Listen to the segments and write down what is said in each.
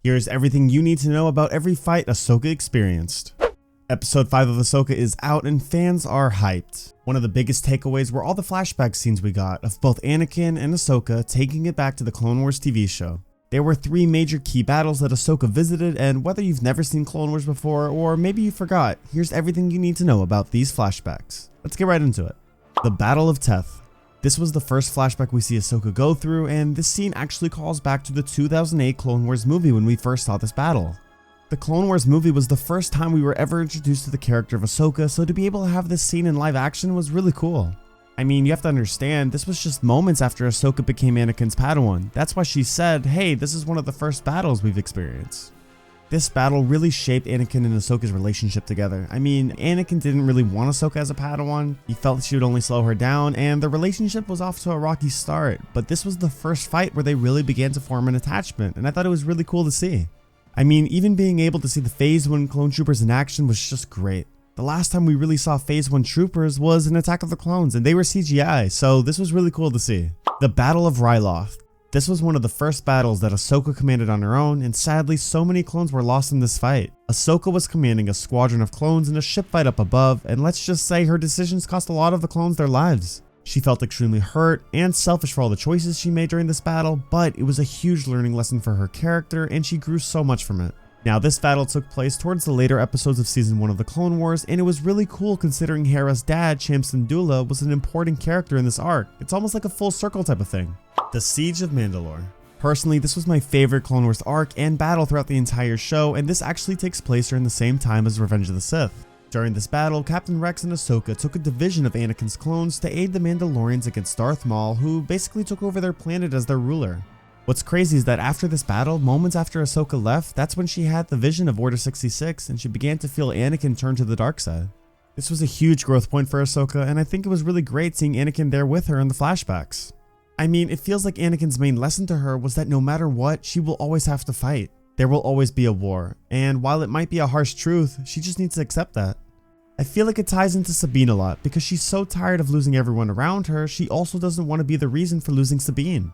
Here's everything you need to know about every fight Ahsoka experienced. Episode 5 of Ahsoka is out and fans are hyped. One of the biggest takeaways were all the flashback scenes we got of both Anakin and Ahsoka taking it back to the Clone Wars TV show. There were 3 major key battles that Ahsoka visited, and whether you've never seen Clone Wars before or maybe you forgot, here's everything you need to know about these flashbacks. Let's get right into it. The Battle of Teth. This was the first flashback we see Ahsoka go through, and this scene actually calls back to the 2008 Clone Wars movie when we first saw this battle. The Clone Wars movie was the first time we were ever introduced to the character of Ahsoka, so to be able to have this scene in live action was really cool. I mean, you have to understand, this was just moments after Ahsoka became Anakin's Padawan. That's why she said, hey, this is one of the first battles we've experienced. This battle really shaped Anakin and Ahsoka's relationship together. I mean, Anakin didn't really want Ahsoka as a Padawan. He felt she would only slow her down, and the relationship was off to a rocky start. But this was the first fight where they really began to form an attachment, and I thought it was really cool to see. I mean, even being able to see the Phase 1 clone troopers in action was just great. The last time we really saw Phase 1 troopers was in Attack of the Clones, and they were CGI, so this was really cool to see. The Battle of Ryloth. This was one of the first battles that Ahsoka commanded on her own, and sadly so many clones were lost in this fight. Ahsoka was commanding a squadron of clones in a ship fight up above, and let's just say her decisions cost a lot of the clones their lives. She felt extremely hurt and selfish for all the choices she made during this battle, but it was a huge learning lesson for her character, and she grew so much from it. Now, this battle took place towards the later episodes of Season 1 of the Clone Wars, and it was really cool considering Hera's dad, Cham Syndulla, was an important character in this arc. It's almost like a full circle type of thing. The Siege of Mandalore. Personally, this was my favorite Clone Wars arc and battle throughout the entire show, and this actually takes place during the same time as Revenge of the Sith. During this battle, Captain Rex and Ahsoka took a division of Anakin's clones to aid the Mandalorians against Darth Maul, who basically took over their planet as their ruler. What's crazy is that after this battle, moments after Ahsoka left, that's when she had the vision of Order 66 and she began to feel Anakin turn to the dark side. This was a huge growth point for Ahsoka, and I think it was really great seeing Anakin there with her in the flashbacks. I mean, it feels like Anakin's main lesson to her was that no matter what, she will always have to fight. There will always be a war, and while it might be a harsh truth, she just needs to accept that. I feel like it ties into Sabine a lot because she's so tired of losing everyone around her, she also doesn't want to be the reason for losing Sabine.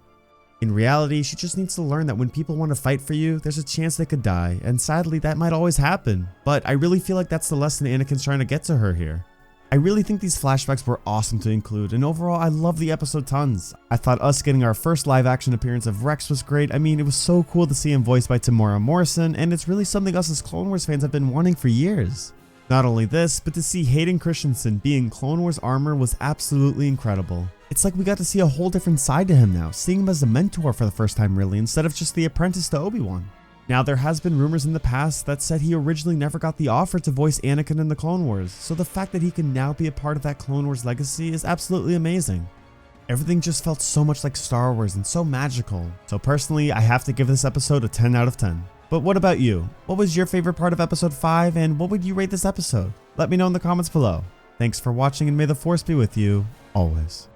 In reality, she just needs to learn that when people want to fight for you, there's a chance they could die, and sadly that might always happen, but I really feel like that's the lesson Anakin's trying to get to her here. I really think these flashbacks were awesome to include, and overall I love the episode tons. I thought us getting our first live action appearance of Rex was great. I mean, it was so cool to see him voiced by Temuera Morrison, and it's really something us as Clone Wars fans have been wanting for years. Not only this, but to see Hayden Christensen being Clone Wars armor was absolutely incredible. It's like we got to see a whole different side to him now, seeing him as a mentor for the first time really, instead of just the apprentice to Obi-Wan. Now, there has been rumors in the past that said he originally never got the offer to voice Anakin in the Clone Wars, so the fact that he can now be a part of that Clone Wars legacy is absolutely amazing. Everything just felt so much like Star Wars and so magical, so personally I have to give this episode a 10 out of 10. But what about you? What was your favorite part of episode 5 and what would you rate this episode? Let me know in the comments below. Thanks for watching and may the Force be with you, always.